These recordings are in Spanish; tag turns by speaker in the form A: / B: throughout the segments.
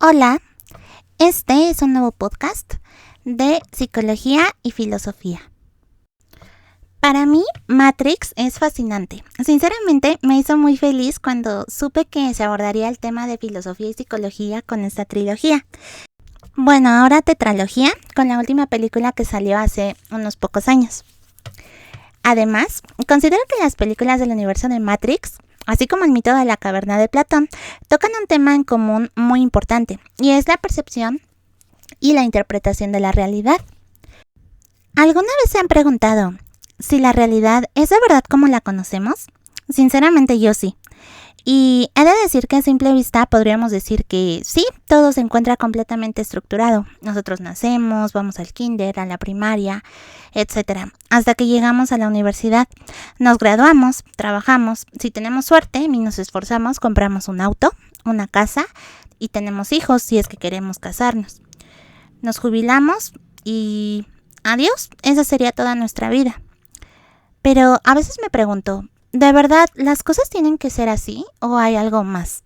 A: Hola, este es un nuevo podcast de psicología y filosofía. Para mí, Matrix es fascinante. Sinceramente, me hizo muy feliz cuando supe que se abordaría el tema de filosofía y psicología con esta trilogía. Bueno, ahora tetralogía, con la última película que salió hace unos pocos años. Además, considero que las películas del universo de Matrix, así como el mito de la caverna de Platón, tocan un tema en común muy importante, y es la percepción y la interpretación de la realidad. ¿Alguna vez se han preguntado si la realidad es de verdad como la conocemos? Sinceramente yo sí. Y he de decir que a simple vista podríamos decir que sí, todo se encuentra completamente estructurado. Nosotros nacemos, vamos al kinder, a la primaria, etc. Hasta que llegamos a la universidad. Nos graduamos, trabajamos, si tenemos suerte y nos esforzamos, compramos un auto, una casa y tenemos hijos si es que queremos casarnos. Nos jubilamos y adiós, esa sería toda nuestra vida. Pero a veces me pregunto, ¿de verdad las cosas tienen que ser así o hay algo más?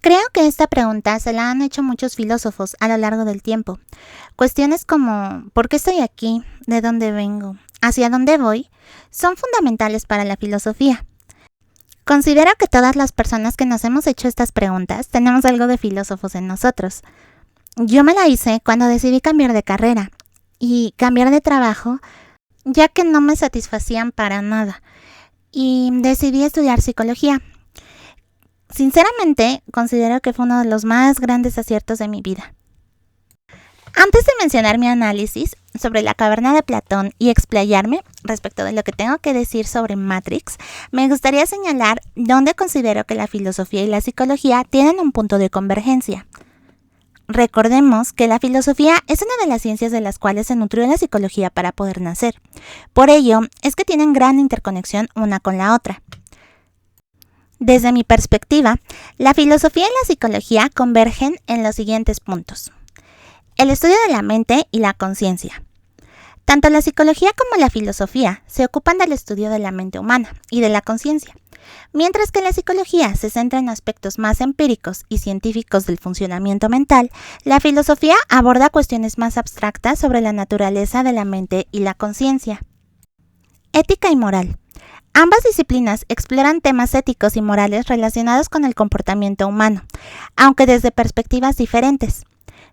A: Creo que esta pregunta se la han hecho muchos filósofos a lo largo del tiempo. Cuestiones como ¿por qué estoy aquí? ¿De dónde vengo? ¿Hacia dónde voy? Son fundamentales para la filosofía. Considero que todas las personas que nos hemos hecho estas preguntas tenemos algo de filósofos en nosotros. Yo me la hice cuando decidí cambiar de carrera y cambiar de trabajo, ya que no me satisfacían para nada, y decidí estudiar psicología. Sinceramente, considero que fue uno de los más grandes aciertos de mi vida. Antes de mencionar mi análisis sobre la caverna de Platón y explayarme respecto de lo que tengo que decir sobre Matrix, me gustaría señalar dónde considero que la filosofía y la psicología tienen un punto de convergencia. Recordemos que la filosofía es una de las ciencias de las cuales se nutrió la psicología para poder nacer. Por ello, es que tienen gran interconexión una con la otra. Desde mi perspectiva, la filosofía y la psicología convergen en los siguientes puntos. El estudio de la mente y la conciencia. Tanto la psicología como la filosofía se ocupan del estudio de la mente humana y de la conciencia. Mientras que la psicología se centra en aspectos más empíricos y científicos del funcionamiento mental, la filosofía aborda cuestiones más abstractas sobre la naturaleza de la mente y la conciencia. Ética y moral. Ambas disciplinas exploran temas éticos y morales relacionados con el comportamiento humano, aunque desde perspectivas diferentes.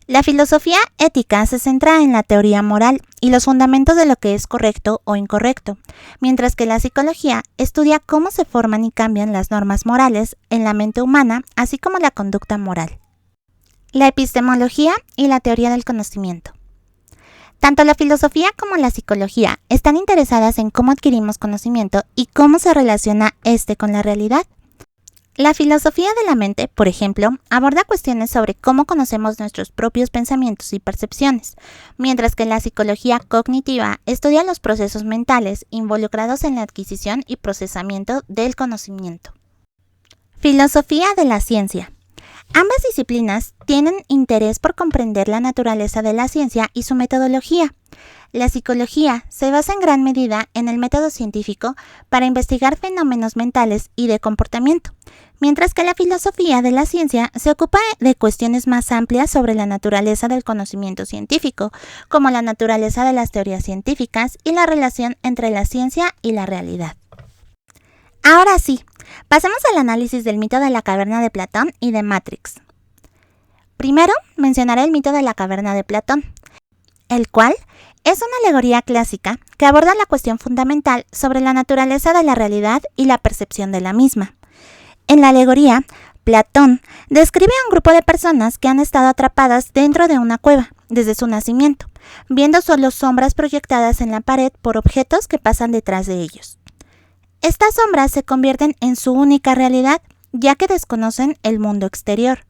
A: La filosofía ética se centra en la teoría moral y los fundamentos de lo que es correcto o incorrecto, mientras que la psicología estudia cómo se forman y cambian las normas morales en la mente humana, así como la conducta moral. La epistemología y la teoría del conocimiento. Tanto la filosofía como la psicología están interesadas en cómo adquirimos conocimiento y cómo se relaciona este con la realidad. La filosofía de la mente, por ejemplo, aborda cuestiones sobre cómo conocemos nuestros propios pensamientos y percepciones, mientras que la psicología cognitiva estudia los procesos mentales involucrados en la adquisición y procesamiento del conocimiento. Filosofía de la ciencia. Ambas disciplinas tienen interés por comprender la naturaleza de la ciencia y su metodología. La psicología se basa en gran medida en el método científico para investigar fenómenos mentales y de comportamiento, mientras que la filosofía de la ciencia se ocupa de cuestiones más amplias sobre la naturaleza del conocimiento científico, como la naturaleza de las teorías científicas y la relación entre la ciencia y la realidad. Ahora sí, pasemos al análisis del mito de la caverna de Platón y de Matrix. Primero, mencionaré el mito de la caverna de Platón, el cual es una alegoría clásica que aborda la cuestión fundamental sobre la naturaleza de la realidad y la percepción de la misma. En la alegoría, Platón describe a un grupo de personas que han estado atrapadas dentro de una cueva desde su nacimiento, viendo solo sombras proyectadas en la pared por objetos que pasan detrás de ellos. Estas sombras se convierten en su única realidad, ya que desconocen el mundo exterior.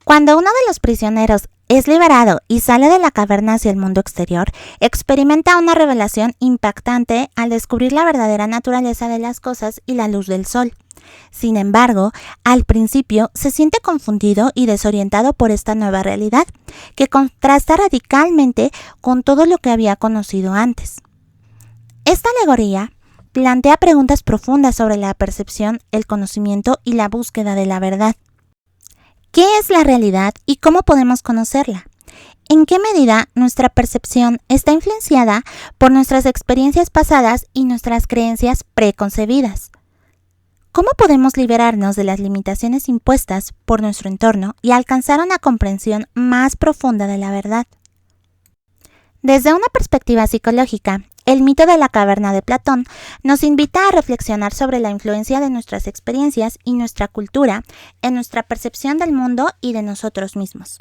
A: Cuando uno de los prisioneros es liberado y sale de la caverna hacia el mundo exterior, experimenta una revelación impactante al descubrir la verdadera naturaleza de las cosas y la luz del sol. Sin embargo, al principio se siente confundido y desorientado por esta nueva realidad, que contrasta radicalmente con todo lo que había conocido antes. Esta alegoría plantea preguntas profundas sobre la percepción, el conocimiento y la búsqueda de la verdad. ¿Qué es la realidad y cómo podemos conocerla? ¿En qué medida nuestra percepción está influenciada por nuestras experiencias pasadas y nuestras creencias preconcebidas? ¿Cómo podemos liberarnos de las limitaciones impuestas por nuestro entorno y alcanzar una comprensión más profunda de la verdad? Desde una perspectiva psicológica, el mito de la caverna de Platón nos invita a reflexionar sobre la influencia de nuestras experiencias y nuestra cultura en nuestra percepción del mundo y de nosotros mismos.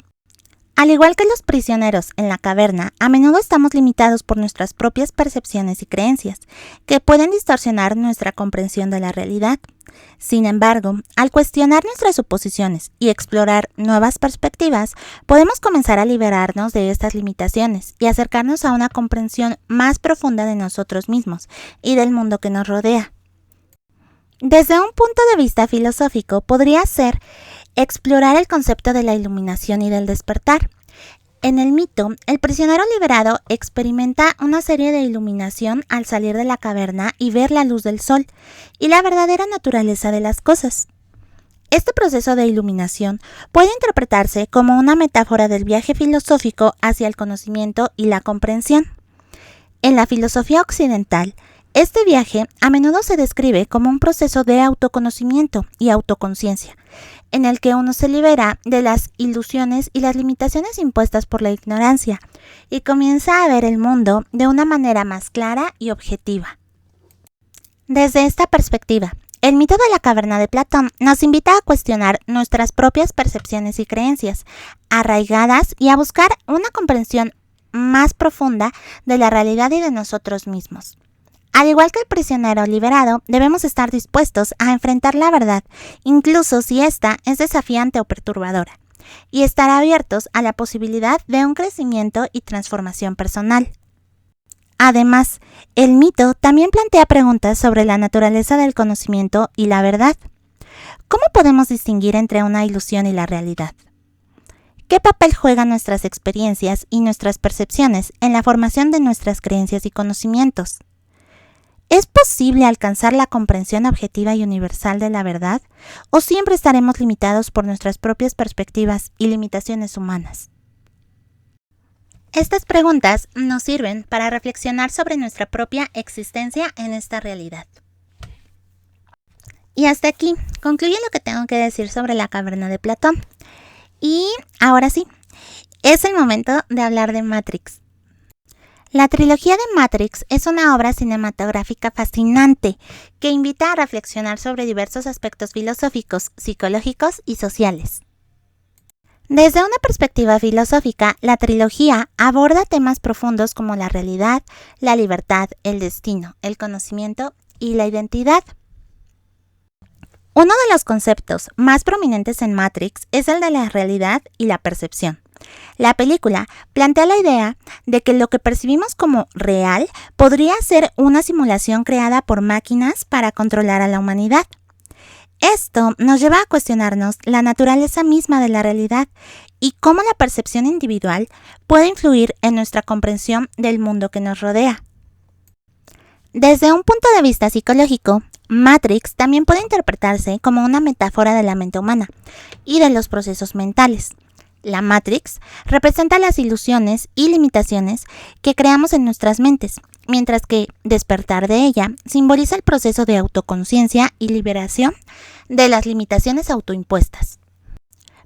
A: Al igual que los prisioneros en la caverna, a menudo estamos limitados por nuestras propias percepciones y creencias, que pueden distorsionar nuestra comprensión de la realidad. Sin embargo, al cuestionar nuestras suposiciones y explorar nuevas perspectivas, podemos comenzar a liberarnos de estas limitaciones y acercarnos a una comprensión más profunda de nosotros mismos y del mundo que nos rodea. Desde un punto de vista filosófico, podría ser explorar el concepto de la iluminación y del despertar. En el mito, el prisionero liberado experimenta una serie de iluminación al salir de la caverna y ver la luz del sol y la verdadera naturaleza de las cosas. Este proceso de iluminación puede interpretarse como una metáfora del viaje filosófico hacia el conocimiento y la comprensión. En la filosofía occidental, este viaje a menudo se describe como un proceso de autoconocimiento y autoconciencia, en el que uno se libera de las ilusiones y las limitaciones impuestas por la ignorancia y comienza a ver el mundo de una manera más clara y objetiva. Desde esta perspectiva, el mito de la caverna de Platón nos invita a cuestionar nuestras propias percepciones y creencias arraigadas y a buscar una comprensión más profunda de la realidad y de nosotros mismos. Al igual que el prisionero liberado, debemos estar dispuestos a enfrentar la verdad, incluso si ésta es desafiante o perturbadora, y estar abiertos a la posibilidad de un crecimiento y transformación personal. Además, el mito también plantea preguntas sobre la naturaleza del conocimiento y la verdad. ¿Cómo podemos distinguir entre una ilusión y la realidad? ¿Qué papel juegan nuestras experiencias y nuestras percepciones en la formación de nuestras creencias y conocimientos? ¿Es posible alcanzar la comprensión objetiva y universal de la verdad, o siempre estaremos limitados por nuestras propias perspectivas y limitaciones humanas? Estas preguntas nos sirven para reflexionar sobre nuestra propia existencia en esta realidad. Y hasta aquí concluye lo que tengo que decir sobre la caverna de Platón. Y ahora sí, es el momento de hablar de Matrix. La trilogía de Matrix es una obra cinematográfica fascinante que invita a reflexionar sobre diversos aspectos filosóficos, psicológicos y sociales. Desde una perspectiva filosófica, la trilogía aborda temas profundos como la realidad, la libertad, el destino, el conocimiento y la identidad. Uno de los conceptos más prominentes en Matrix es el de la realidad y la percepción. La película plantea la idea de que lo que percibimos como real podría ser una simulación creada por máquinas para controlar a la humanidad. Esto nos lleva a cuestionarnos la naturaleza misma de la realidad y cómo la percepción individual puede influir en nuestra comprensión del mundo que nos rodea. Desde un punto de vista psicológico, Matrix también puede interpretarse como una metáfora de la mente humana y de los procesos mentales. La Matrix representa las ilusiones y limitaciones que creamos en nuestras mentes, mientras que despertar de ella simboliza el proceso de autoconciencia y liberación de las limitaciones autoimpuestas.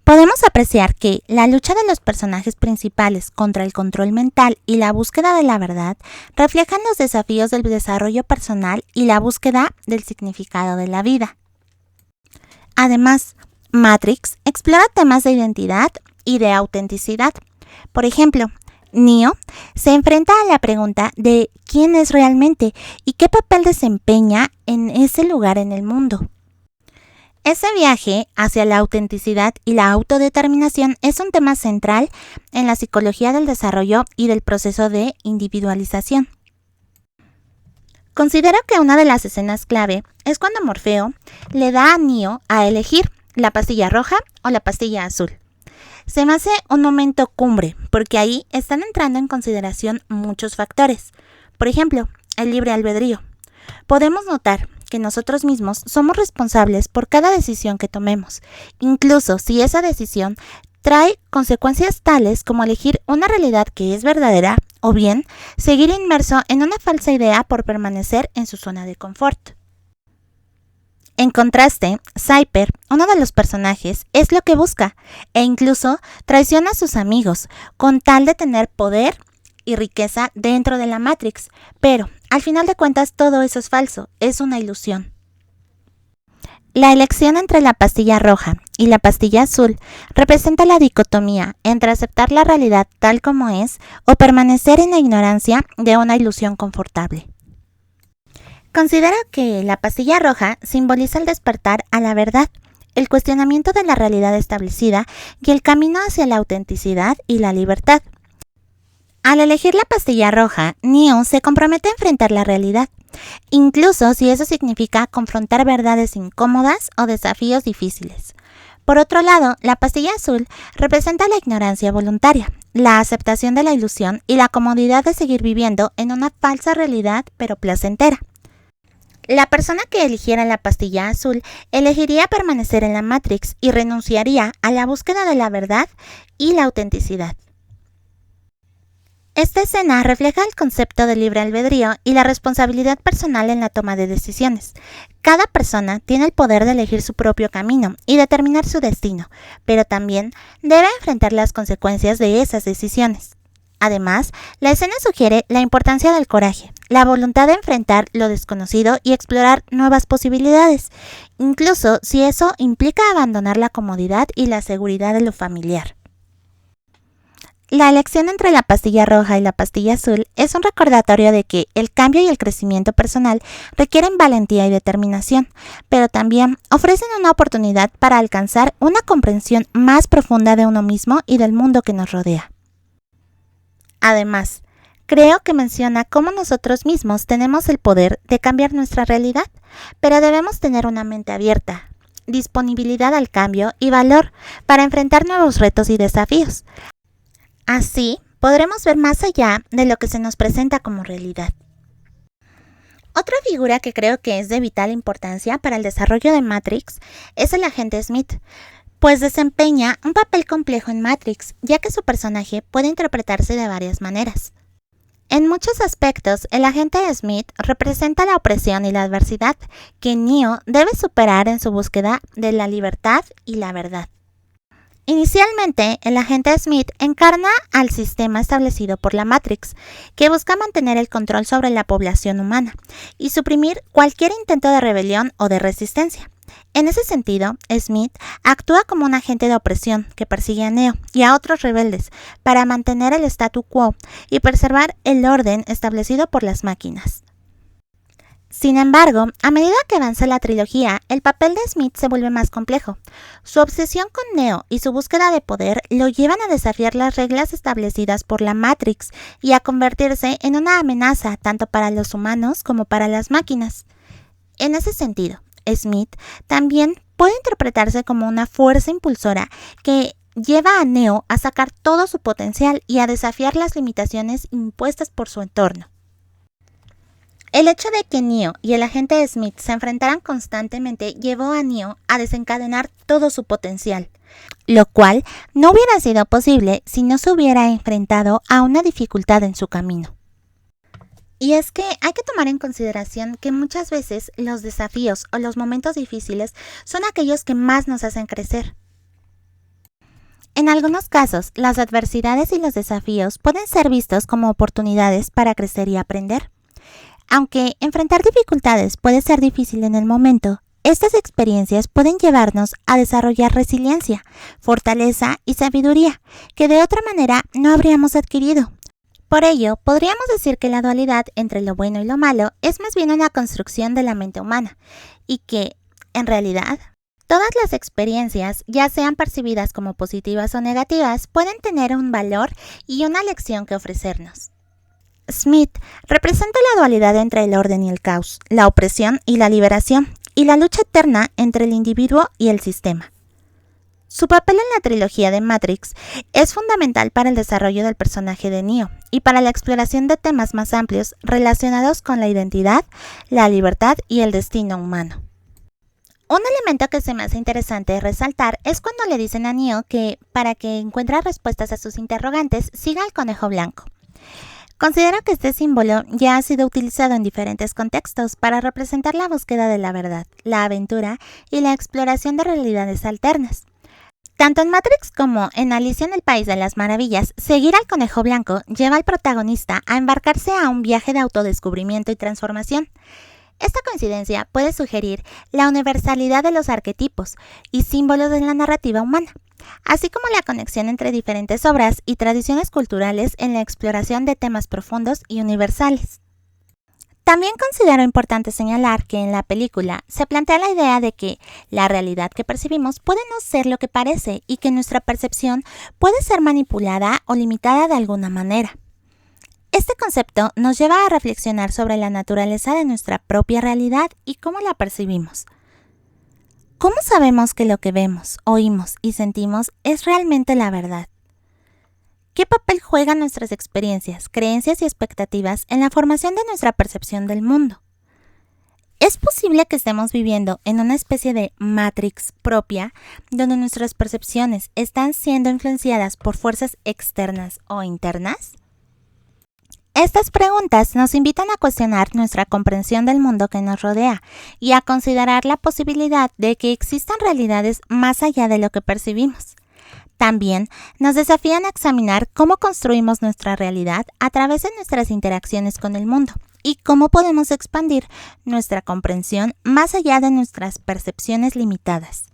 A: Podemos apreciar que la lucha de los personajes principales contra el control mental y la búsqueda de la verdad reflejan los desafíos del desarrollo personal y la búsqueda del significado de la vida. Además, Matrix explora temas de identidad y de autenticidad. Por ejemplo, Neo se enfrenta a la pregunta de quién es realmente y qué papel desempeña en ese lugar en el mundo. Ese viaje hacia la autenticidad y la autodeterminación es un tema central en la psicología del desarrollo y del proceso de individualización. Considero que una de las escenas clave es cuando Morfeo le da a Neo a elegir la pastilla roja o la pastilla azul. Se me hace un momento cumbre, porque ahí están entrando en consideración muchos factores. Por ejemplo, el libre albedrío. Podemos notar que nosotros mismos somos responsables por cada decisión que tomemos, incluso si esa decisión trae consecuencias tales como elegir una realidad que es verdadera o bien seguir inmerso en una falsa idea por permanecer en su zona de confort. En contraste, Cypher, uno de los personajes, es lo que busca e incluso traiciona a sus amigos con tal de tener poder y riqueza dentro de la Matrix, pero al final de cuentas todo eso es falso, es una ilusión. La elección entre la pastilla roja y la pastilla azul representa la dicotomía entre aceptar la realidad tal como es o permanecer en la ignorancia de una ilusión confortable. Considero que la pastilla roja simboliza el despertar a la verdad, el cuestionamiento de la realidad establecida y el camino hacia la autenticidad y la libertad. Al elegir la pastilla roja, Neo se compromete a enfrentar la realidad, incluso si eso significa confrontar verdades incómodas o desafíos difíciles. Por otro lado, la pastilla azul representa la ignorancia voluntaria, la aceptación de la ilusión y la comodidad de seguir viviendo en una falsa realidad pero placentera. La persona que eligiera la pastilla azul elegiría permanecer en la Matrix y renunciaría a la búsqueda de la verdad y la autenticidad. Esta escena refleja el concepto de libre albedrío y la responsabilidad personal en la toma de decisiones. Cada persona tiene el poder de elegir su propio camino y determinar su destino, pero también debe enfrentar las consecuencias de esas decisiones. Además, la escena sugiere la importancia del coraje, la voluntad de enfrentar lo desconocido y explorar nuevas posibilidades, incluso si eso implica abandonar la comodidad y la seguridad de lo familiar. La elección entre la pastilla roja y la pastilla azul es un recordatorio de que el cambio y el crecimiento personal requieren valentía y determinación, pero también ofrecen una oportunidad para alcanzar una comprensión más profunda de uno mismo y del mundo que nos rodea. Además, creo que menciona cómo nosotros mismos tenemos el poder de cambiar nuestra realidad, pero debemos tener una mente abierta, disponibilidad al cambio y valor para enfrentar nuevos retos y desafíos. Así, podremos ver más allá de lo que se nos presenta como realidad. Otra figura que creo que es de vital importancia para el desarrollo de Matrix es el agente Smith, pues desempeña un papel complejo en Matrix, ya que su personaje puede interpretarse de varias maneras. En muchos aspectos, el agente Smith representa la opresión y la adversidad que Neo debe superar en su búsqueda de la libertad y la verdad. Inicialmente, el agente Smith encarna al sistema establecido por la Matrix, que busca mantener el control sobre la población humana y suprimir cualquier intento de rebelión o de resistencia. En ese sentido, Smith actúa como un agente de opresión que persigue a Neo y a otros rebeldes para mantener el statu quo y preservar el orden establecido por las máquinas. Sin embargo, a medida que avanza la trilogía, el papel de Smith se vuelve más complejo. Su obsesión con Neo y su búsqueda de poder lo llevan a desafiar las reglas establecidas por la Matrix y a convertirse en una amenaza tanto para los humanos como para las máquinas. En ese sentido, Smith también puede interpretarse como una fuerza impulsora que lleva a Neo a sacar todo su potencial y a desafiar las limitaciones impuestas por su entorno. El hecho de que Neo y el agente Smith se enfrentaran constantemente llevó a Neo a desencadenar todo su potencial, lo cual no hubiera sido posible si no se hubiera enfrentado a una dificultad en su camino. Y es que hay que tomar en consideración que muchas veces los desafíos o los momentos difíciles son aquellos que más nos hacen crecer. En algunos casos, las adversidades y los desafíos pueden ser vistos como oportunidades para crecer y aprender. Aunque enfrentar dificultades puede ser difícil en el momento, estas experiencias pueden llevarnos a desarrollar resiliencia, fortaleza y sabiduría que de otra manera no habríamos adquirido. Por ello, podríamos decir que la dualidad entre lo bueno y lo malo es más bien una construcción de la mente humana y que, en realidad, todas las experiencias, ya sean percibidas como positivas o negativas, pueden tener un valor y una lección que ofrecernos. Smith representa la dualidad entre el orden y el caos, la opresión y la liberación, y la lucha eterna entre el individuo y el sistema. Su papel en la trilogía de Matrix es fundamental para el desarrollo del personaje de Neo y para la exploración de temas más amplios relacionados con la identidad, la libertad y el destino humano. Un elemento que se me hace interesante resaltar es cuando le dicen a Neo que, para que encuentre respuestas a sus interrogantes, siga al conejo blanco. Considero que este símbolo ya ha sido utilizado en diferentes contextos para representar la búsqueda de la verdad, la aventura y la exploración de realidades alternas. Tanto en Matrix como en Alicia en el País de las Maravillas, seguir al conejo blanco lleva al protagonista a embarcarse a un viaje de autodescubrimiento y transformación. Esta coincidencia puede sugerir la universalidad de los arquetipos y símbolos de la narrativa humana, así como la conexión entre diferentes obras y tradiciones culturales en la exploración de temas profundos y universales. También considero importante señalar que en la película se plantea la idea de que la realidad que percibimos puede no ser lo que parece y que nuestra percepción puede ser manipulada o limitada de alguna manera. Este concepto nos lleva a reflexionar sobre la naturaleza de nuestra propia realidad y cómo la percibimos. ¿Cómo sabemos que lo que vemos, oímos y sentimos es realmente la verdad? ¿Qué papel juegan nuestras experiencias, creencias y expectativas en la formación de nuestra percepción del mundo? ¿Es posible que estemos viviendo en una especie de Matrix propia, donde nuestras percepciones están siendo influenciadas por fuerzas externas o internas? Estas preguntas nos invitan a cuestionar nuestra comprensión del mundo que nos rodea y a considerar la posibilidad de que existan realidades más allá de lo que percibimos. También nos desafían a examinar cómo construimos nuestra realidad a través de nuestras interacciones con el mundo y cómo podemos expandir nuestra comprensión más allá de nuestras percepciones limitadas.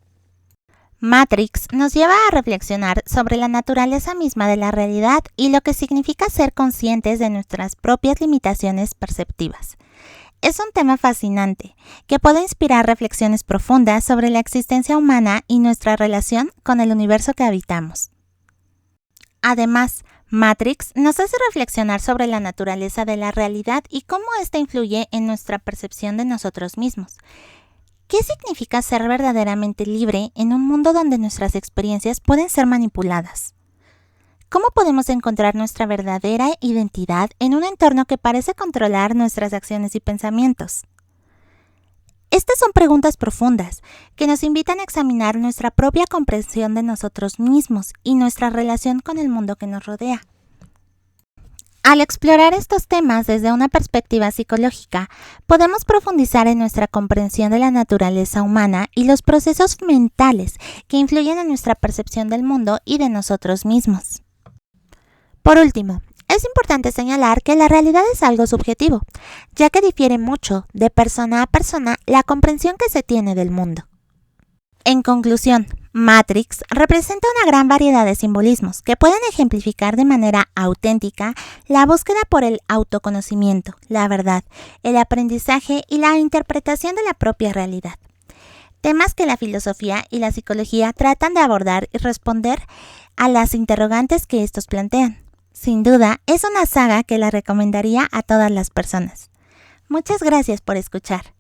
A: Matrix nos lleva a reflexionar sobre la naturaleza misma de la realidad y lo que significa ser conscientes de nuestras propias limitaciones perceptivas. Es un tema fascinante que puede inspirar reflexiones profundas sobre la existencia humana y nuestra relación con el universo que habitamos. Además, Matrix nos hace reflexionar sobre la naturaleza de la realidad y cómo ésta influye en nuestra percepción de nosotros mismos. ¿Qué significa ser verdaderamente libre en un mundo donde nuestras experiencias pueden ser manipuladas? ¿Cómo podemos encontrar nuestra verdadera identidad en un entorno que parece controlar nuestras acciones y pensamientos? Estas son preguntas profundas que nos invitan a examinar nuestra propia comprensión de nosotros mismos y nuestra relación con el mundo que nos rodea. Al explorar estos temas desde una perspectiva psicológica, podemos profundizar en nuestra comprensión de la naturaleza humana y los procesos mentales que influyen en nuestra percepción del mundo y de nosotros mismos. Por último, es importante señalar que la realidad es algo subjetivo, ya que difiere mucho de persona a persona la comprensión que se tiene del mundo. En conclusión, Matrix representa una gran variedad de simbolismos que pueden ejemplificar de manera auténtica la búsqueda por el autoconocimiento, la verdad, el aprendizaje y la interpretación de la propia realidad. Temas que la filosofía y la psicología tratan de abordar y responder a las interrogantes que estos plantean. Sin duda, es una saga que la recomendaría a todas las personas. Muchas gracias por escuchar.